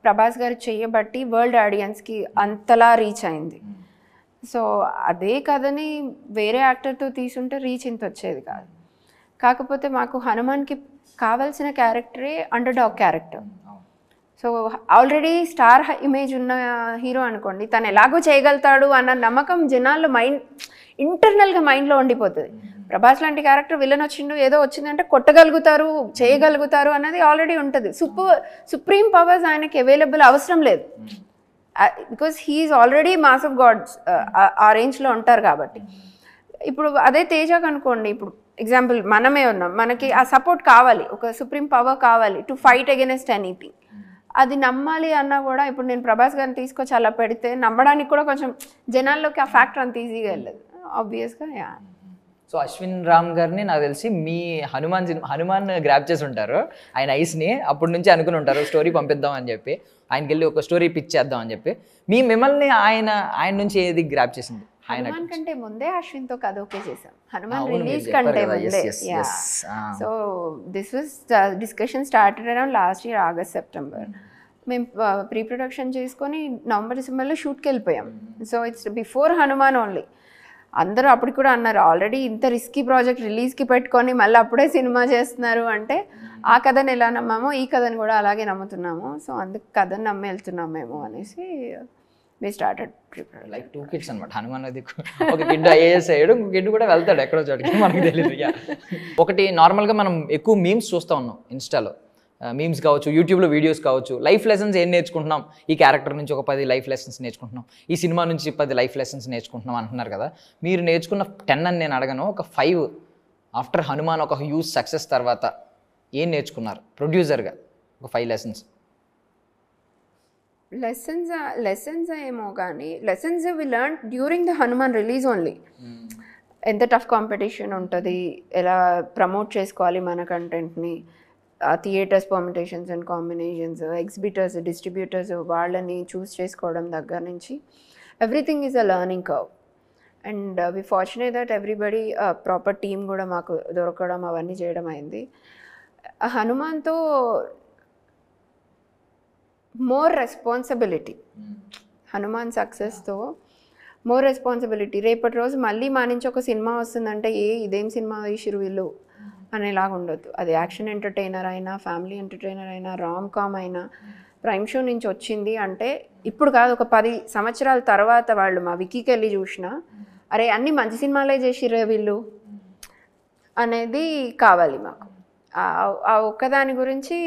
S2: ప్రభాస్ గారు చేయబట్టి వరల్డ్ ఆడియన్స్కి అంతలా రీచ్ అయింది. సో అదే కథని వేరే యాక్టర్తో తీసుంటే రీచ్ ఇంత వచ్చేది కాదు. కాకపోతే మాకు హనుమాన్కి కావాల్సిన క్యారెక్టరే underdog character. So already star image ఉన్న హీరో అనుకోండి, తను ఎలాగో చేయగలుగుతాడు అన్న నమ్మకం జనాల్లో ఇంటర్నల్గా మైండ్లో ఉండిపోతుంది. ప్రభాస్ లాంటి క్యారెక్టర్ విలన్ వచ్చిండు ఏదో వచ్చిందంటే కొట్టగలుగుతారు, చేయగలుగుతారు అన్నది ఆల్రెడీ ఉంటుంది. సుప్రీం పవర్స్ ఆయనకి అవైలబుల్ అవసరం లేదు, because he's already mass of gods ఆ రేంజ్లో ఉంటారు కాబట్టి. ఇప్పుడు అదే తేజాక్ అనుకోండి, ఇప్పుడు ఎగ్జాంపుల్ మనమే ఉన్నాం, మనకి ఆ సపోర్ట్ కావాలి, ఒక సుప్రీం పవర్ కావాలి టు ఫైట్ అగైనెస్ట్ ఎనీథింగ్. అది నమ్మాలి అన్నా కూడా ఇప్పుడు నేను ప్రభాస్ గారిని తీసుకొచ్చి అలా పెడితే నమ్మడానికి కూడా కొంచెం జనాల్లోకి ఆ ఫ్యాక్టర్ అంత ఈజీగా వెళ్ళదు ఆబ్వియస్గా.
S1: సో అశ్విన్ రామ్ గారిని నాకు తెలిసి మీ హనుమాన్ గ్రాప్ చేసి ఉంటారు, ఆయన ఐస్ని అప్పటి నుంచి అనుకుని ఉంటారు స్టోరీ పంపిద్దాం అని చెప్పి, ఆయనకి వెళ్ళి ఒక స్టోరీ పిచ్ చేద్దాం అని చెప్పి. మిమ్మల్ని ఆయన నుంచి ఏది గ్రాప్ చేసింది?
S2: హనుమాన్ కంటే ముందే అశ్విన్తో కథ ఓకే చేసాం, హనుమాన్ రిలీజ్ కంటే ముందే. So this was discussion started around last year August September. మేము ప్రీ ప్రొడక్షన్ చేసుకొని నవంబర్ డిసెంబర్లో షూట్కి వెళ్ళిపోయాం. So it's before Hanuman only. అందరూ అప్పుడు కూడా అన్నారు, ఆల్రెడీ ఇంత రిస్కీ ప్రాజెక్ట్ రిలీజ్కి పెట్టుకొని మళ్ళీ అప్పుడే సినిమా చేస్తున్నారు అంటే ఆ కథను ఎలా నమ్మామో ఈ కథను కూడా అలాగే నమ్ముతున్నాము. సో అందుకు కథను నమ్మి వెళ్తున్నాం మేము అనేసి we started preparing.
S1: Like two kids అనమాట. హనుమాన్ అది ఒక కిడ్ ఐఏఎస్ అయ్యాడు, ఇంకో కిడ్ కూడా వెళ్తాడు ఎక్కడో చోటికి, మనకు తెలియదు. ఒకటి నార్మల్గా మనం ఎక్కువ మీమ్స్ చూస్తూ ఉన్నాం ఇన్స్టాలో, మీమ్స్ కావచ్చు, యూట్యూబ్లో వీడియోస్ కావచ్చు. లైఫ్ లెసన్స్ ఏం నేర్చుకుంటున్నాం, ఈ క్యారెక్టర్ నుంచి ఒక 10 లైఫ్ లెసన్స్ నేర్చుకుంటున్నాం, ఈ సినిమా నుంచి 10 లైఫ్ లెసన్స్ నేర్చుకుంటున్నాం అంటున్నారు కదా. మీరు నేర్చుకున్న 10 అని నేను అడగను, ఒక 5 ఆఫ్టర్ హనుమాన్ ఒక హ్యూజ్ సక్సెస్ తర్వాత ఏం నేర్చుకున్నారు ప్రొడ్యూసర్గా, ఒక 5 లెసన్స్?
S2: లెసన్స్ ఏమో కానీ lessons we learn during the Hanuman release only. ఎంత టఫ్ కాంపిటీషన్ ఉంటుంది, ఎలా ప్రమోట్ చేసుకోవాలి మన కంటెంట్ని, theatres permutations and combinations, exhibitors, distributors వాళ్ళని చూస్ చేసుకోవడం దగ్గర నుంచి everything is a learning curve. And we fortunate that everybody proper team కూడా మాకు దొరకడం అవన్నీ చేయడం అయింది. హనుమాన్తో మోర్ రెస్పాన్సిబిలిటీ, హనుమాన్ సక్సెస్తో మోర్ రెస్పాన్సిబిలిటీ. రేపటి రోజు మళ్ళీ మా నుంచి ఒక సినిమా వస్తుందంటే ఇదేం సినిమా తీసిరు వీళ్ళు అనేలాగా ఉండొద్దు. అది యాక్షన్ ఎంటర్టైనర్ అయినా, ఫ్యామిలీ ఎంటర్టైనర్ అయినా, రామ్ కామ్ అయినా, ప్రైమ్ షో నుంచి వచ్చింది అంటే ఇప్పుడు కాదు, ఒక 10 సంవత్సరాల తర్వాత వాళ్ళు మా వికీకి వెళ్ళి చూసినా అరే అన్నీ మంచి సినిమాలే చేసిరే వీళ్ళు అనేది కావాలి మాకు. ఆ ఒక్కదాని గురించి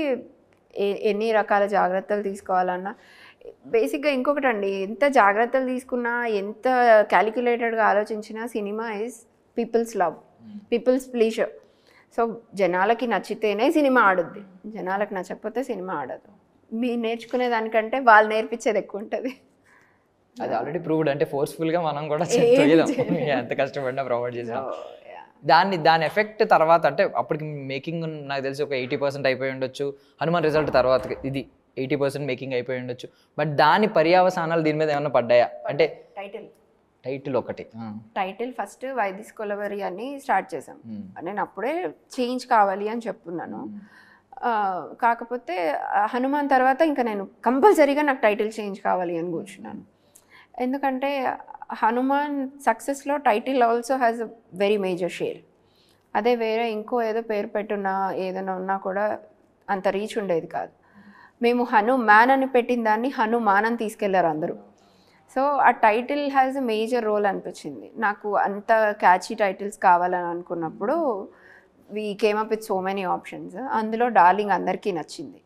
S2: ఎన్ని రకాల జాగ్రత్తలు తీసుకోవాలన్నా, బేసిక్గా ఇంకొకటండి, ఎంత జాగ్రత్తలు తీసుకున్నా, ఎంత క్యాలిక్యులేటెడ్గా ఆలోచించినా, cinema is people's love, people's pleasure. So జనాలకి నచ్చితేనే సినిమా ఆడుద్ది, జనాలకు నచ్చకపోతే సినిమా ఆడదు. మీరు నేర్చుకునే దానికంటే వాళ్ళు నేర్పించేది ఎక్కువ ఉంటుంది.
S1: అది ఆల్రెడీ ప్రూవ్డ్. అంటే ఫోర్స్ఫుల్గా మనం కూడా చేయలేం, ఎంత కష్టపడినా ప్రొవైడ్ చేసాం. దాని ఎఫెక్ట్ తర్వాత అంటే అప్పటికి మేకింగ్ నాకు తెలిసి ఒక 80% అయిపోయి ఉండొచ్చు. హనుమాన్ రిజల్ట్ తర్వాత ఇది 80% మేకింగ్ అయిపోయి ఉండొచ్చు. బట్ దాని పర్యావసానాలు దీని మీద ఏమైనా పడ్డాయా? అంటే టైటిల్ ఒకటి,
S2: టైటిల్ ఫస్ట్ వైదిస్ కొలవరి అని స్టార్ట్ చేసాం. నేను అప్పుడే చేంజ్ కావాలి అని చెప్తున్నాను. కాకపోతే హనుమాన్ తర్వాత ఇంకా నేను కంపల్సరీగా నాకు టైటిల్ చేంజ్ కావాలి అని కూర్చున్నాను. ఎందుకంటే హనుమాన్ సక్సెస్లో title also has a very major share. అదే వేరే ఇంకో ఏదో పేరు పెట్టున్నా ఏదైనా ఉన్నా కూడా అంత రీచ్ ఉండేది కాదు. మేము హనుమాన్ అని పెట్టిన దాన్ని హనుమాన్ అని తీసుకెళ్లారు అందరూ. సో ఆ title has a major role అనిపించింది నాకు. అంత క్యాచీ టైటిల్స్ కావాలని అనుకున్నప్పుడు we came up with so many options. అందులో డార్లింగ్ అందరికీ నచ్చింది.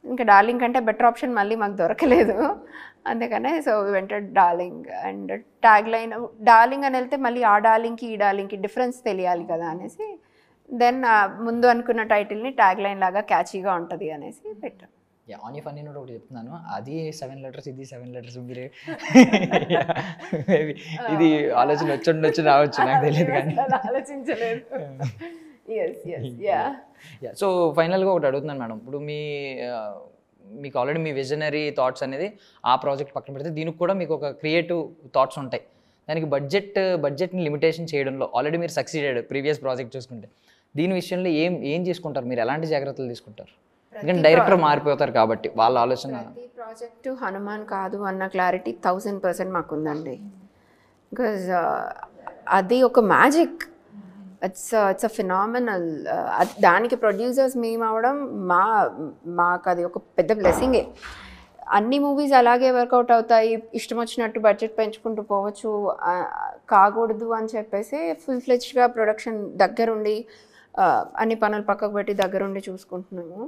S2: ఇంకా డార్లింగ్ కంటే బెటర్ ఆప్షన్ మళ్ళీ మాకు దొరకలేదు. అందుకనే సో వెంటనే darling. And tag line darling అని వెళ్తే మళ్ళీ ఆ డార్లింగ్కి ఈ డార్లింగ్కి డిఫరెన్స్ తెలియాలి కదా అనేసి దెన్ ముందు అనుకున్న టైటిల్ని ట్యాగ్ లైన్ లాగా క్యాచీగా ఉంటుంది అనేసి పెట్టాం.
S1: ఆన్ యూ ఫన్నీ నోట్ ఒకటి చెప్తున్నాను, అది 7 letters, ఇది 7 letters. మీరే ఇది ఆలోచన వచ్చి రావచ్చు, నాకు తెలియదు కానీ
S2: ఆలోచించలేదు.
S1: సో ఫైనల్గా ఒకటి అడుగుతున్నాను మేడం. ఇప్పుడు మీకు ఆల్రెడీ మీ విజనరీ థాట్స్ అనేది ఆ ప్రాజెక్ట్ పక్కన పెడితే దీనికి కూడా మీకు ఒక క్రియేటివ్ థాట్స్ ఉంటాయి. దానికి బడ్జెట్ని లిమిటేషన్ చేయడంలో ఆల్రెడీ మీరు సక్సీడెడ్ ప్రీవియస్ ప్రాజెక్ట్ చూసుకుంటే. దీని విషయంలో ఏం చేసుకుంటారు మీరు? ఎలాంటి జాగ్రత్తలు తీసుకుంటారు? ఎందుకంటే డైరెక్టర్ మారిపోతారు కాబట్టి వాళ్ళ ఆలోచన.
S2: ప్రతి ప్రాజెక్టు హనుమాన్ కాదు అన్న క్లారిటీ 1000% మాకుందండి. బికాజ్ అది ఒక మ్యాజిక్, ఇట్స్ అ ఫినామినల్. దానికి ప్రొడ్యూసర్స్ మేము అవడం మాకు అది ఒక పెద్ద బ్లెస్సింగే. అన్ని మూవీస్ అలాగే వర్కౌట్ అవుతాయి, ఇష్టం వచ్చినట్టు బడ్జెట్ పెంచుకుంటూ పోవచ్చు కాకూడదు అని చెప్పేసి ఫుల్ ఫ్లెడ్జ్డ్గా ప్రొడక్షన్ దగ్గరుండి అన్ని పనులు పక్కకు పెట్టి దగ్గరుండి చూసుకుంటున్నాము.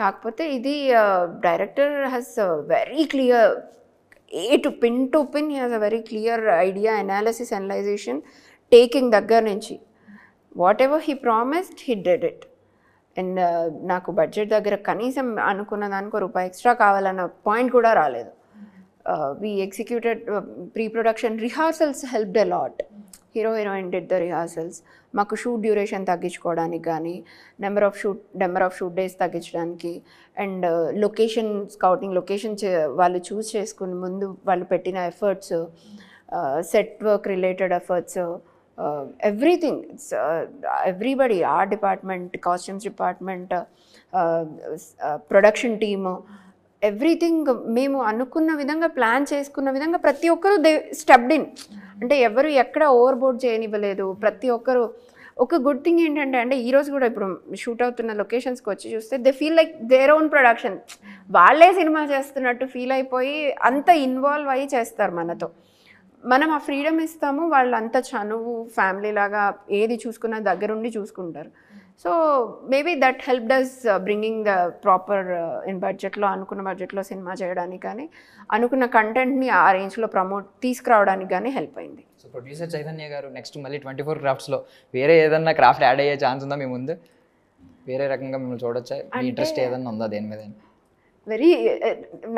S2: కాకపోతే ఇది director has very clear A to pin he has a very clear idea, analysis, analysation, taking దగ్గర నుంచి what ever he promised he did it. And నాకు బడ్జెట్ దగ్గర కనీసం అనుకున్న దానికి రూపాయి ఎక్స్ట్రా కావాలన్న పాయింట్ కూడా రాలేదు. We executed pre production rehearsals helped a lot. Heroine did the rehearsals. మాకు షూట్ డ్యూరేషన్ తగ్గించుకోవడానికి కానీ, నెంబర్ ఆఫ్ షూట్ డేస్ తగ్గించడానికి, అండ్ లొకేషన్ స్కౌటింగ్, లొకేషన్ వాళ్ళు చూస్ చేసుకుని ముందు వాళ్ళు పెట్టిన efforts, set work related efforts, everything. It's everybody, art department, costumes department, production team, everything మేము అనుకున్న విధంగా ప్లాన్ చేసుకున్న విధంగా ప్రతి ఒక్కరు దే స్టెప్డ్ ఇన్. అంటే ఎవరు ఎక్కడ ఓవర్ బోర్డ్ చేయనివ్వలేదు. ప్రతి ఒక్కరు ఒక గుడ్ థింగ్ ఏంటంటే అంటే ఈరోజు కూడా ఇప్పుడు షూట్ అవుతున్న లొకేషన్స్కి వచ్చి చూస్తే they feel like their own production. వాళ్ళే సినిమా చేస్తున్నట్టు ఫీల్ అయిపోయి అంత ఇన్వాల్వ్ అయ్యి చేస్తారు మనతో. మనం ఆ ఫ్రీడమ్ ఇస్తాము, వాళ్ళు అంత చనువు ఫ్యామిలీ లాగా ఏది చూసుకున్నా దగ్గరుండి చూసుకుంటారు. So maybe that help does bringing the proper in బడ్జెట్లో, అనుకున్న బడ్జెట్లో సినిమా చేయడానికి కానీ, అనుకున్న కంటెంట్ని ఆ రేంజ్లో తీసుకురావడానికి కానీ హెల్ప్ అయింది.
S1: సో ప్రొడ్యూసర్ చైతన్య గారు నెక్స్ట్ మళ్ళీ 24 క్రాఫ్ట్స్లో వేరే ఏదన్నా క్రాఫ్ట్ యాడ్ అయ్యే ఛాన్స్ ఉందా మీ ముందు? వేరే రకంగా మిమ్మల్ని చూడొచ్చా? మీ ఇంట్రెస్ట్ ఏదన్నా ఉందా దేని మీద?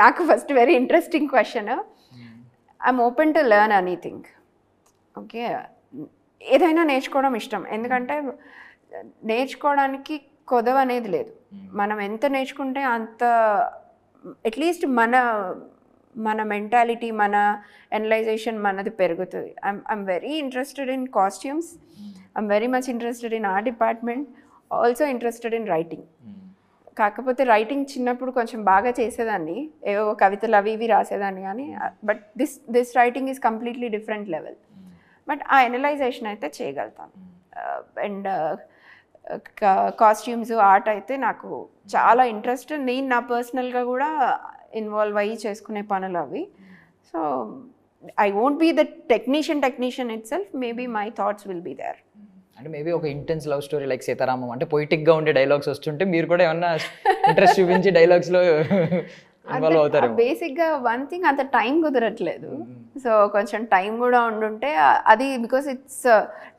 S2: నాకు first very interesting question. I'm open to learn anything. Okay, ఏదైనా నేర్చుకోవడం ఇష్టం. ఎందుకంటే నేర్చుకోవడానికి కొదవ అనేది లేదు. మనం ఎంత నేర్చుకుంటే అంత అట్లీస్ట్ మన మెంటాలిటీ, మన అనలైజేషన్ మనది పెరుగుతుంది. I'm very interested in costumes, I'm very much interested in art department, also interested in writing. కాకపోతే రైటింగ్ చిన్నప్పుడు కొంచెం బాగా చేసేదాన్ని, ఏవో కవితలు అవి ఇవి రాసేదాన్ని కానీ, but this writing is completely different level. But ఆ అనలైజేషన్ అయితే చేయగలుగుతాను. అండ్ కాస్ట్యూమ్స్, ఆర్ట్ అయితే నాకు చాలా ఇంట్రెస్ట్. నేను నా పర్సనల్గా కూడా ఇన్వాల్వ్ అయ్యి చేసుకునే పనులు అవి. So I won't be the technician itself, maybe my thoughts will be there.
S1: అంటే మేబీ ఒక intense love story like Sitaramam అంటే పొయిటిక్గా ఉండే డైలాగ్స్ వస్తుంటే మీరు కూడా ఏమన్నా ఇంట్రెస్ట్ చూపించి డైలాగ్స్లో ఇన్వాల్వ్ అవుతారు.
S2: బేసిక్గా వన్ థింగ్ అంత టైం కుదరట్లేదు, సో కొంచెం టైం కూడా ఉండుంటే అది because it's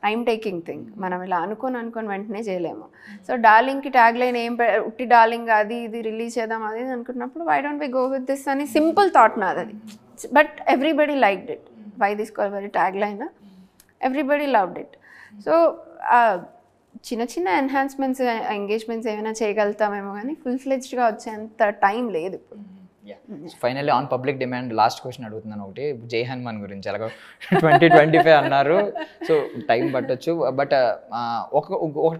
S2: time taking thing, మనం ఇలా అనుకొని వెంటనే చేయలేము. సో డార్లింగ్కి ట్యాగ్ లైన్ ఏం ఉట్టి డార్లింగ్ అది ఇది రిలీజ్ చేద్దాం అది అనుకున్నప్పుడు why don't we go with this అని సింపుల్ థాట్ నాది అది. But everybody liked it, why this Kolaveri tagline, everybody loved it. So చిన్న చిన్న ఎన్హాన్స్మెంట్స్ ఎంగేజ్మెంట్స్ ఏమైనా చేయగలుగుతామేమో కానీ ఫుల్ ఫ్లెడ్జ్డ్గా వచ్చేంత టైం లేదు ఇప్పుడు.
S1: Finally on public demand last question అడుగుతున్నాను ఒకటి, జై హనుమాన్ గురించి ఎలాగో 2025 అన్నారు, సో టైం పట్టొచ్చు. బట్ ఒక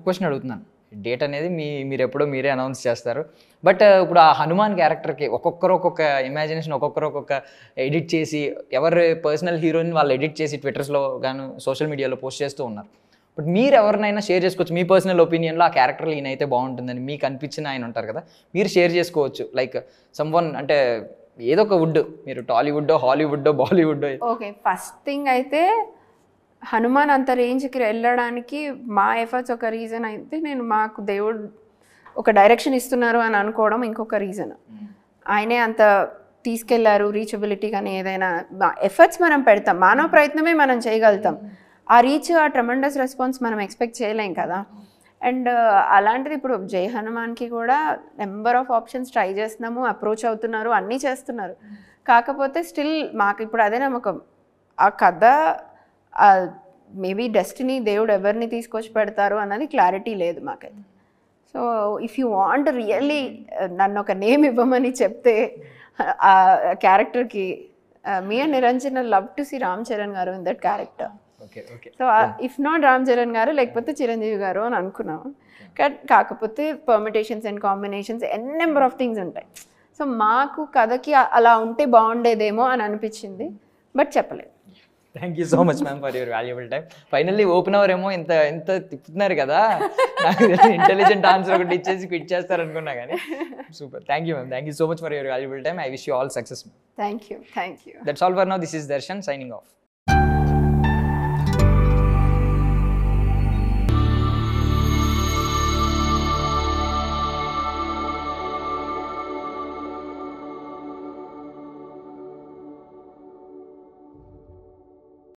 S1: క్వశ్చన్ అడుగుతున్నాను, డేట్ అనేది మీరు ఎప్పుడో మీరే అనౌన్స్ చేస్తారు. బట్ ఇప్పుడు ఆ హనుమాన్ క్యారెక్టర్కి ఒక్కొక్కరు ఒక్కొక్క ఇమాజినేషన్, ఒక్కొక్కరు ఒక్కొక్క ఎడిట్ చేసి ఎవరి పర్సనల్ హీరోని వాళ్ళు ఎడిట్ చేసి ట్విట్టర్స్లో గాను సోషల్ మీడియాలో పోస్ట్ చేస్తూ ఉన్నారు. బట్ మీరు ఎవరినైనా షేర్ చేసుకోవచ్చు మీ పర్సనల్ ఒపీనియన్లో ఆ క్యారెక్టర్లో ఈయన అయితే బాగుంటుందని మీకు అనిపించిన ఆయన ఉంటారు కదా, మీరు షేర్ చేసుకోవచ్చు. లైక్ సమ్వన్ అంటే ఏదో ఒక వుడ్, మీరు Tollywood Hollywood Bollywood.
S2: Okay, first thing అయితే హనుమాన్ అంత రేంజ్కి వెళ్ళడానికి మా ఎఫర్ట్స్ ఒక రీజన్ అయితే, నేను మాకు దేవుడు ఒక డైరెక్షన్ ఇస్తున్నారు అని అనుకోవడం ఇంకొక రీజన్. ఆయనే అంత తీసుకెళ్లారు రీచబిలిటీ కానీ ఏదైనా ఎఫర్ట్స్ మనం పెడతాం, మానవ ప్రయత్నమే మనం చేయగలుగుతాం. ఆ రీచ్ ఆ ట్రెమెండస్ రెస్పాన్స్ మనం ఎక్స్పెక్ట్ చేయలేం కదా. అండ్ అలాంటిది ఇప్పుడు జై హనుమాన్కి కూడా నెంబర్ ఆఫ్ ఆప్షన్స్ ట్రై చేస్తున్నాము, అప్రోచ్ అవుతున్నారు, అన్నీ చేస్తున్నారు. కాకపోతే స్టిల్ మాకు ఇప్పుడు అదే నమ్మకం, ఆ కథ మేబీ డెస్టినీ దేవుడు ఎవరిని తీసుకొచ్చి పెడతారు అన్నది క్లారిటీ లేదు మాకైతే. So if you want really నన్ను ఒక నేమ్ ఇవ్వమని చెప్తే ఆ క్యారెక్టర్కి me and Niranjan love to see Ram Charan garu in that character. So if not Ram Charan garu లేకపోతే చిరంజీవి గారు అని అనుకున్నాం. కాకపోతే permutations and combinations n number of things ఉంటాయి. సో మాకు కథకి అలా ఉంటే బాగుండేదేమో అని అనిపించింది, బట్ చెప్పలేదు.
S1: Thank you so much ma'am for your valuable time. Finally open hour ఏమో ఇంత తిప్పుతున్నారు కదా, నాకు ఇంటెలిజెంట్ ఆన్సర్ ఒకటి ఇచ్చేసి క్విట్ చేస్తారు అనుకున్నా కానీ super. Thank you ma'am, thank you so much for your valuable time. I wish you all success.
S2: Thank you.
S1: That's all for now. This is Darshan signing off.